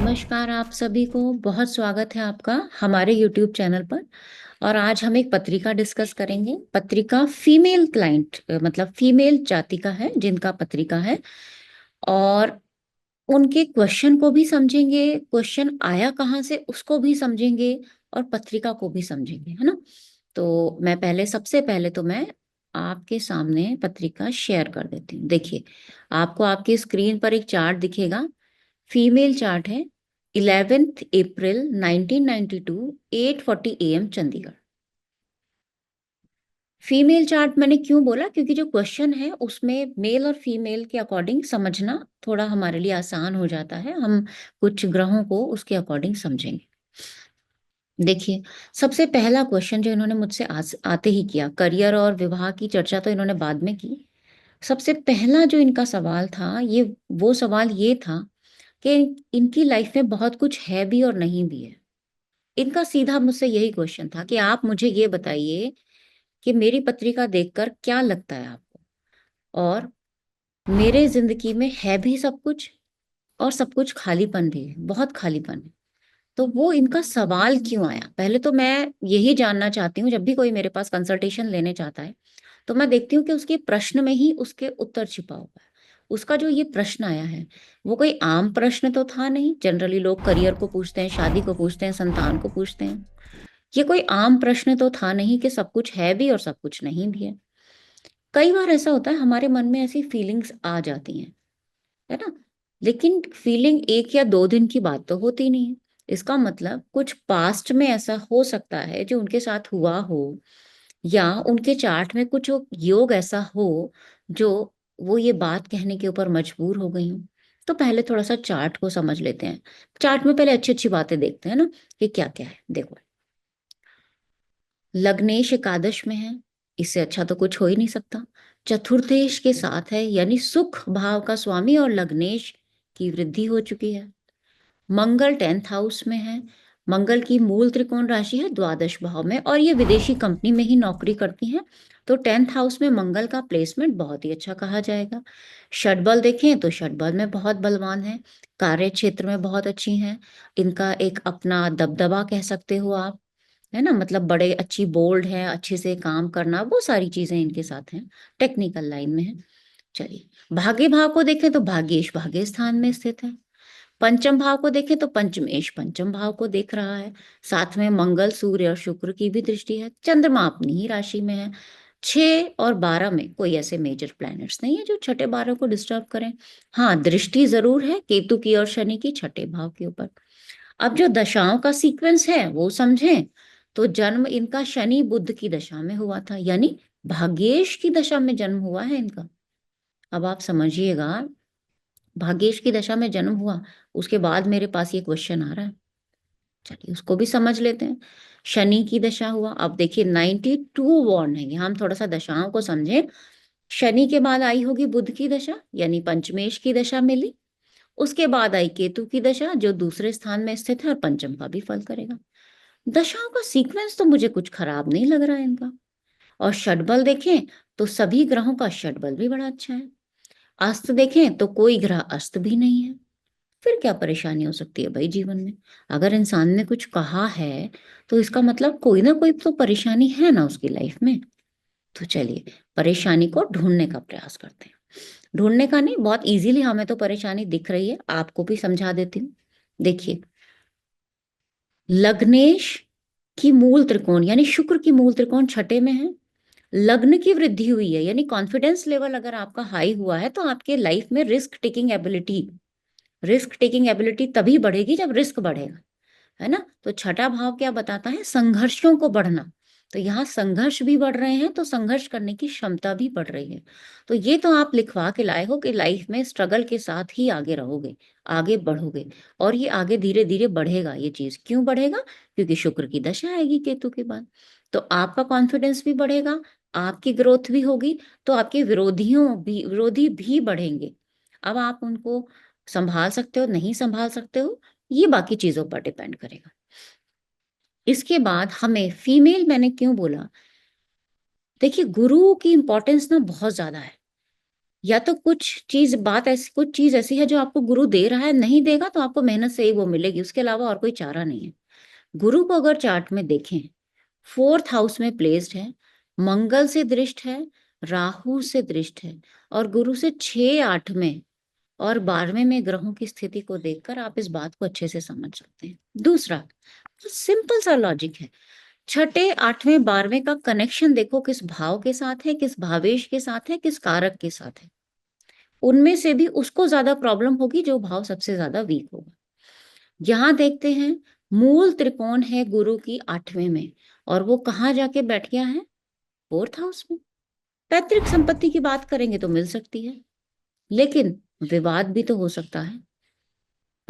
नमस्कार आप सभी को। बहुत स्वागत है आपका हमारे YouTube चैनल पर। और आज हम एक पत्रिका डिस्कस करेंगे। पत्रिका फीमेल क्लाइंट मतलब फीमेल जाति का है जिनका पत्रिका है। और उनके क्वेश्चन को भी समझेंगे, क्वेश्चन आया कहाँ से उसको भी समझेंगे, और पत्रिका को भी समझेंगे, है ना। तो मैं सबसे पहले तो मैं आपके सामने पत्रिका शेयर कर देती हूँ। देखिए, आपको आपकी स्क्रीन पर एक चार्ट दिखेगा। फीमेल चार्ट है। 11 अप्रैल 1992, 8:40 AM चंडीगढ़। फीमेल चार्ट मैंने क्यों बोला, क्योंकि जो क्वेश्चन है उसमें मेल और फीमेल के अकॉर्डिंग समझना थोड़ा हमारे लिए आसान हो जाता है। हम कुछ ग्रहों को उसके अकॉर्डिंग समझेंगे। देखिए, सबसे पहला क्वेश्चन जो इन्होंने मुझसे आते ही किया, करियर और विवाह की चर्चा तो इन्होंने बाद में की। सबसे पहला जो इनका सवाल था, वो सवाल ये था कि इनकी लाइफ में बहुत कुछ है भी और नहीं भी है। इनका सीधा मुझसे यही क्वेश्चन था कि आप मुझे ये बताइए कि मेरी पत्रिका देखकर क्या लगता है आपको, और मेरे जिंदगी में है भी सब कुछ और सब कुछ खालीपन भी है, बहुत खालीपन है। तो वो इनका सवाल क्यों आया, पहले तो मैं यही जानना चाहती हूँ। जब भी कोई मेरे पास कंसल्टेशन लेने चाहता है तो मैं देखती हूँ कि उसके प्रश्न में ही उसके उत्तर छिपा हुआ है। उसका जो ये प्रश्न आया है वो कोई आम प्रश्न तो था नहीं। जनरली लोग करियर को पूछते हैं, शादी को पूछते हैं, संतान को पूछते हैं। ये कोई आम प्रश्न तो था नहीं कि सब कुछ है भी और सब कुछ नहीं भी है। कई बार ऐसा होता है, हमारे मन में ऐसी फीलिंग्स आ जाती हैं, है ना। लेकिन फीलिंग 1 या 2 दिन की बात तो होती नहीं है। इसका मतलब कुछ पास्ट में ऐसा हो सकता है जो उनके साथ हुआ हो, या उनके चार्ट में कुछ योग ऐसा हो जो वो ये बात कहने के ऊपर मजबूर हो गई हूँ। तो पहले थोड़ा सा चार्ट को समझ लेते हैं। चार्ट में पहले अच्छी अच्छी बातें देखते हैं ना कि क्या क्या है। देखो, लग्नेश एकादश में है, इससे अच्छा तो कुछ हो ही नहीं सकता। चतुर्थेश के साथ है, यानी सुख भाव का स्वामी, और लग्नेश की वृद्धि हो चुकी है। मंगल 10th हाउस में है। मंगल की मूल त्रिकोण राशि है 12 भाव में, और ये विदेशी कंपनी में ही नौकरी करती हैं। तो 10th हाउस में मंगल का प्लेसमेंट बहुत ही अच्छा कहा जाएगा। षटबल देखें तो षटबल में बहुत बलवान है, कार्य क्षेत्र में बहुत अच्छी हैं। इनका एक अपना दबदबा कह सकते हो आप, है ना। मतलब बड़े अच्छी बोल्ड है, अच्छे से काम करना, वो सारी चीजें इनके साथ हैं। टेक्निकल लाइन में है। चलिए, भाग्य भाव को देखें तो भाग्येश भाग्य स्थान में स्थित है। पंचम भाव को देखें तो पंचमेश पंचम भाव को देख रहा है। साथ में मंगल, सूर्य और शुक्र की भी दृष्टि है। चंद्रमा अपनी ही राशि में है। 6 और 12 में कोई ऐसे मेजर प्लैनेट्स नहीं है जो छठे 12 को डिस्टर्ब करें। हाँ, दृष्टि जरूर है केतु की और शनि की छठे भाव के ऊपर। अब जो दशाओं का सीक्वेंस है वो समझें, तो जन्म इनका शनि बुध की दशा में हुआ था, यानी भाग्येश की दशा में जन्म हुआ है इनका। अब आप समझिएगा, भाग्येश की दशा में जन्म हुआ, उसके बाद मेरे पास ये क्वेश्चन आ रहा है। चलिए, उसको भी समझ लेते हैं। शनि की दशा हुआ। अब देखिए, 92 वॉर्न है, हम थोड़ा सा दशाओं को समझें। शनि के बाद आई होगी बुध की दशा, यानी पंचमेश की दशा मिली। उसके बाद आई केतु की दशा जो दूसरे स्थान में स्थित है और पंचम का भी फल करेगा। दशाओं का सीक्वेंस तो मुझे कुछ खराब नहीं लग रहा है इनका। और षटबल देखें तो सभी ग्रहों का षटबल भी बड़ा अच्छा है। अस्त देखें तो कोई ग्रह अस्त भी नहीं है। फिर क्या परेशानी हो सकती है भाई जीवन में। अगर इंसान ने कुछ कहा है तो इसका मतलब कोई ना कोई तो परेशानी है ना उसकी लाइफ में। तो चलिए, परेशानी को ढूंढने का प्रयास करते हैं। ढूंढने का नहीं, बहुत इजीली हमें तो परेशानी दिख रही है, आपको भी समझा देती हूँ। देखिए, लग्नेश की मूल त्रिकोण यानी शुक्र की मूल त्रिकोण छठे में है। लग्न की वृद्धि हुई है, यानी कॉन्फिडेंस लेवल अगर आपका हाई हुआ है तो आपके लाइफ में रिस्क टेकिंग एबिलिटी तभी बढ़ेगी जब रिस्क बढ़ेगा, है ना। तो छठा भाव क्या बताता है, संघर्षों को बढ़ना। तो यहाँ संघर्ष भी बढ़ रहे हैं तो संघर्ष करने की क्षमता भी बढ़ रही है। तो ये तो आप लिखवा के लाए हो कि लाइफ में स्ट्रगल के साथ ही आगे रहोगे, आगे बढ़ोगे। और ये आगे धीरे धीरे बढ़ेगा। ये चीज क्यों बढ़ेगा, क्योंकि शुक्र की दशा आएगी केतु के बाद। तो आपका कॉन्फिडेंस भी बढ़ेगा, आपकी ग्रोथ भी होगी, तो आपके विरोधी भी बढ़ेंगे। अब आप उनको संभाल सकते हो नहीं संभाल सकते हो, ये बाकी चीजों पर डिपेंड करेगा। इसके बाद हमें फीमेल मैंने क्यों बोला, देखिए गुरु की इंपॉर्टेंस ना बहुत ज्यादा है। या तो कुछ चीज ऐसी है जो आपको गुरु दे रहा है, नहीं देगा तो आपको मेहनत से ही वो मिलेगी, उसके अलावा और कोई चारा नहीं है। गुरु को अगर चार्ट में देखें, 4th हाउस में प्लेस्ड है, मंगल से दृष्ट है, राहु से दृष्ट है, और गुरु से 6, 8 में और 12वें में ग्रहों की स्थिति को देखकर आप इस बात को अच्छे से समझ सकते हैं। दूसरा, सिंपल सा लॉजिक है, छठे, 8वें, 12वें का कनेक्शन देखो, किस भाव के साथ है, किस भावेश के साथ है, किस कारक के साथ है। उनमें से भी उसको ज्यादा प्रॉब्लम होगी जो भाव सबसे ज्यादा वीक होगा। यहां देखते हैं, मूल त्रिकोण है गुरु की 8वें में, और वो कहाँ जाके बैठ गया है? 4th हाउस में। पैतृक संपत्ति की बात करेंगे तो मिल सकती है, लेकिन विवाद भी तो हो सकता है,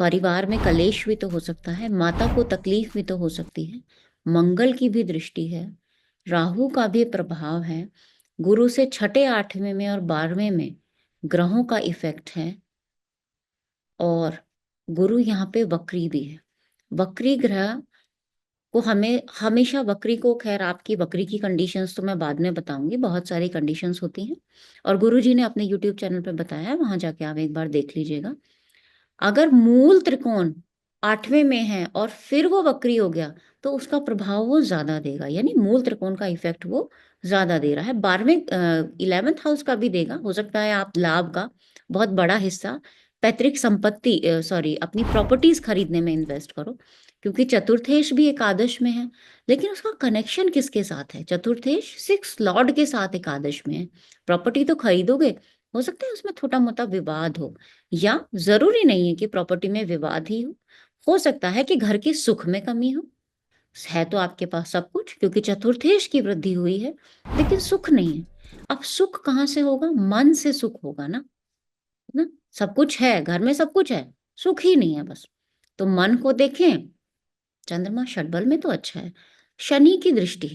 परिवार में कलेश भी तो हो सकता है, माता को तकलीफ भी तो हो सकती है। मंगल की भी दृष्टि है, राहु का भी प्रभाव है, गुरु से छठे, 8वें में और 12वें में ग्रहों का इफेक्ट है, और गुरु यहाँ पे वक्री भी है। वक्री ग्रह को हमें हमेशा, वक्री को, खैर आपकी वक्री की कंडीशंस तो मैं बाद में बताऊंगी, बहुत सारी कंडीशंस होती हैं, और गुरुजी ने अपने यूट्यूब चैनल पे बताया है, वहां जाके आप एक बार देख लीजिएगा। अगर मूल त्रिकोण 8वें में है और फिर वो वक्री हो गया तो उसका प्रभाव वो ज्यादा देगा, यानी मूल त्रिकोण का इफेक्ट वो ज्यादा दे रहा है। 11th हाउस का भी देगा, हो सकता है आप लाभ का बहुत बड़ा हिस्सा पैतृक संपत्ति, सॉरी, अपनी प्रॉपर्टीज खरीदने में इन्वेस्ट करो, क्योंकि चतुर्थेश भी एकादश में है। लेकिन उसका कनेक्शन किसके साथ है? चतुर्थेश 6 लॉर्ड के साथ एकादश में है। प्रॉपर्टी तो खरीदोगे, हो सकता है उसमें छोटा मोटा विवाद हो, या जरूरी नहीं है कि प्रॉपर्टी में विवाद ही हो सकता है कि घर के सुख में कमी हो। है तो आपके पास सब कुछ, क्योंकि चतुर्थेश की वृद्धि हुई है, लेकिन सुख नहीं है। अब सुख कहाँ से होगा? मन से सुख होगा ना। सब कुछ है, घर में सब कुछ है, सुख ही नहीं है बस। तो मन को देखें, चंद्रमा षटबल में तो अच्छा है, शनि की दृष्टि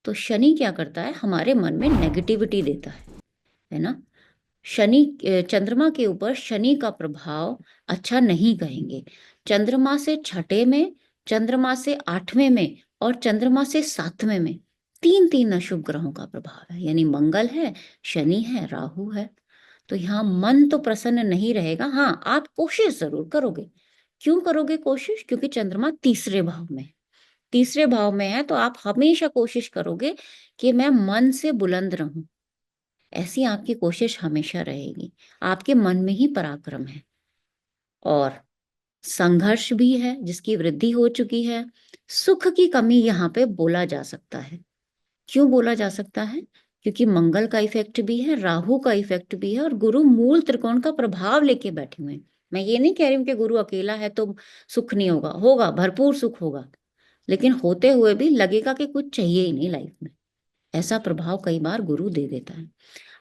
तो शनि क्या करता है? हमारे मन में नेगेटिविटी देता है ना। शनि, चंद्रमा के ऊपर शनि का प्रभाव अच्छा नहीं कहेंगे। चंद्रमा से छठे में, चंद्रमा से 8वें में और चंद्रमा से 7वें में तीन तीन अशुभ ग्रहों का प्रभाव है, यानी मंगल है, शनि है, राहु है। तो यहाँ मन तो प्रसन्न नहीं रहेगा। हाँ, आप कोशिश जरूर करोगे। क्यों करोगे कोशिश? क्योंकि चंद्रमा तीसरे भाव में है। तीसरे भाव में है तो आप हमेशा कोशिश करोगे कि मैं मन से बुलंद रहूं। ऐसी आपकी कोशिश हमेशा रहेगी। आपके मन में ही पराक्रम है, और संघर्ष भी है जिसकी वृद्धि हो चुकी है। सुख की कमी यहाँ पे बोला जा सकता है। क्यों बोला जा सकता है? क्योंकि मंगल का इफेक्ट भी है, राहु का इफेक्ट भी है, और गुरु मूल त्रिकोण का प्रभाव लेके बैठे हुए हैं। मैं ये नहीं कह रही हूँ कि गुरु अकेला है तो सुख नहीं होगा, होगा, भरपूर सुख होगा, लेकिन होते हुए भी लगेगा कि कुछ चाहिए ही नहीं लाइफ में। ऐसा प्रभाव कई बार गुरु दे देता है।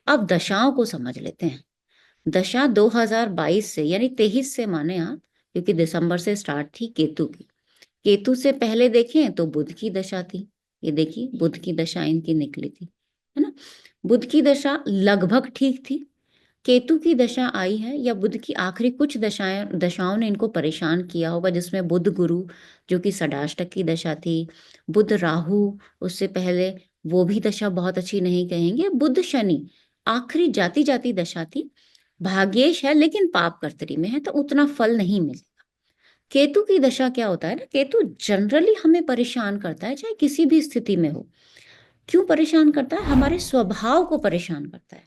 अब दशाओं को समझ लेते हैं। दशा 2022 से, यानी 23 से माने आप, क्योंकि दिसंबर से स्टार्ट थी केतु की। केतु से पहले देखें तो बुध की दशा थी। ये देखिए, बुध की दशा इनकी निकली थी, है ना। बुध की दशा लगभग ठीक थी। केतु की दशा आई है, या बुध की आखिरी कुछ दशाओं ने इनको परेशान किया होगा, जिसमें बुध गुरु जो कि षडाष्टक की दशा थी, बुध राहु उससे पहले, वो भी दशा बहुत अच्छी नहीं कहेंगे। बुध शनि आखिरी जाती जाती दशा थी। भाग्येश है लेकिन पाप कर्तरी में है, तो उतना फल नहीं मिलेगा। केतु की दशा क्या होता है ना, केतु जनरली हमें परेशान करता है, चाहे किसी भी स्थिति में हो। क्यों परेशान करता है? हमारे स्वभाव को परेशान करता है।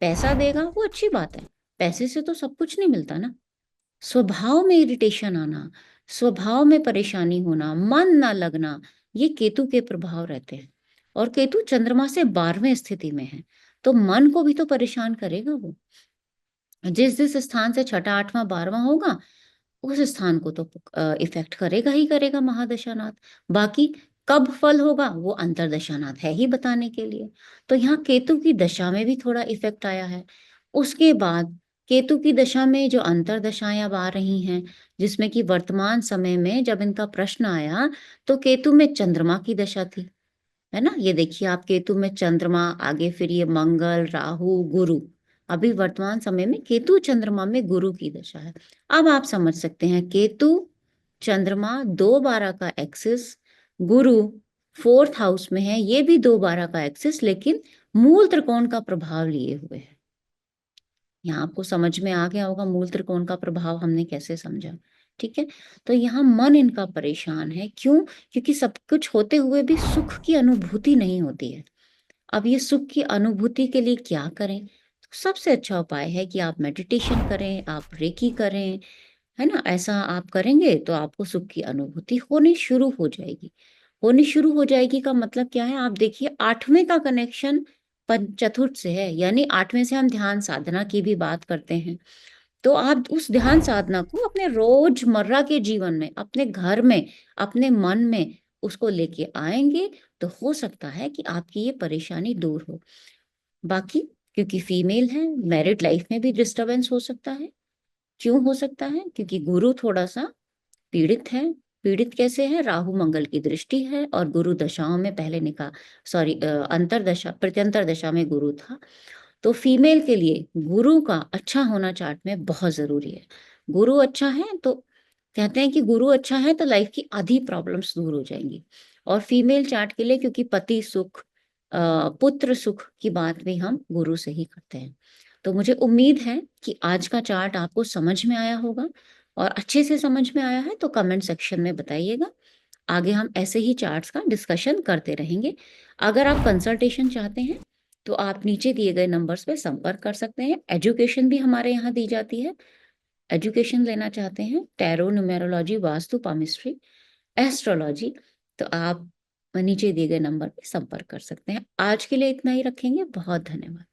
पैसा देगा वो अच्छी बात है, पैसे से तो सब कुछ नहीं मिलता ना। स्वभाव में इरिटेशन आना, स्वभाव में परेशानी होना, मन ना लगना, ये केतु के प्रभाव रहते हैं। और केतु चंद्रमा से 12वें स्थिति में है, तो मन को भी तो परेशान करेगा वो। जिस जिस स्थान से छठा, 8वां, 12वां होगा, उस स्थान को तो इफेक्ट करेगा ही करेगा महादशानाथ। बाकी कब फल होगा वो अंतरदशानाथ है ही बताने के लिए। तो यहाँ केतु की दशा में भी थोड़ा इफेक्ट आया है। उसके बाद केतु की दशा में जो अंतरदशाएं अब आ रही हैं, जिसमें कि वर्तमान समय में जब इनका प्रश्न आया तो केतु में चंद्रमा की दशा थी, है ना। ये देखिए आप, केतु में चंद्रमा, आगे फिर ये मंगल, राहु, गुरु। अभी वर्तमान समय में केतु चंद्रमा में गुरु की दशा है। अब आप समझ सकते हैं, केतु चंद्रमा 2/12 का एक्सिस, गुरु 4th हाउस में है, ये भी 2/12 का एक्सिस, लेकिन मूल त्रिकोण का प्रभाव लिए हुए है। यहाँ आपको समझ में आ गया होगा मूल त्रिकोण का प्रभाव हमने कैसे समझा। ठीक है, तो यहाँ मन इनका परेशान है, क्यों? क्योंकि सब कुछ होते हुए भी सुख की अनुभूति नहीं होती है। अब ये सुख की अनुभूति के लिए क्या करें? तो सबसे अच्छा उपाय है कि आप मेडिटेशन करें, आप रेकी करें, है ना? ऐसा आप करेंगे तो आपको सुख की अनुभूति होनी शुरू हो जाएगी। होनी शुरू हो जाएगी का मतलब क्या है? आप देखिए 8वें का कनेक्शन चतुर्थ से है, यानी 8वें से हम ध्यान साधना की भी बात करते हैं। तो आप उस ध्यान साधना को अपने रोजमर्रा के जीवन में, अपने घर में, अपने मन में उसको लेके आएँगे, तो हो सकता है कि आपकी ये परेशानी दूर हो। बाकी क्योंकि फीमेल हैं, मैरिड लाइफ में भी डिस्टर्बेंस हो सकता है। क्यों हो सकता है? क्योंकि गुरु थोड़ा-सा पीड़ित है। पीड़ित कैसे है? राहु मंगल की दृष्टि है और गुरु दशाओं में पहले अंतर्दशा प्रत्यंतर दशा में गुरु था। तो फीमेल के लिए गुरु का अच्छा होना चार्ट में बहुत ज़रूरी है। गुरु अच्छा है तो कहते हैं कि गुरु अच्छा है तो लाइफ की आधी प्रॉब्लम्स दूर हो जाएँगी। और फीमेल चार्ट के लिए क्योंकि पति सुख, पुत्र सुख की बात भी हम गुरु से ही करते हैं। तो मुझे उम्मीद है कि आज का चार्ट आपको समझ में आया होगा, और अच्छे से समझ में आया है तो कमेंट सेक्शन में बताइएगा। आगे हम ऐसे ही चार्ट्स का डिस्कशन करते रहेंगे। अगर आप कंसल्टेशन चाहते हैं, तो आप नीचे दिए गए नंबर्स पे संपर्क कर सकते हैं। एजुकेशन भी हमारे यहाँ दी जाती है। एजुकेशन लेना चाहते हैं, tarot, numerology, vastu, palmistry, astrology, तो आप नीचे दिए गए नंबर पे संपर्क कर सकते हैं। आज के लिए इतना ही रखेंगे। बहुत धन्यवाद।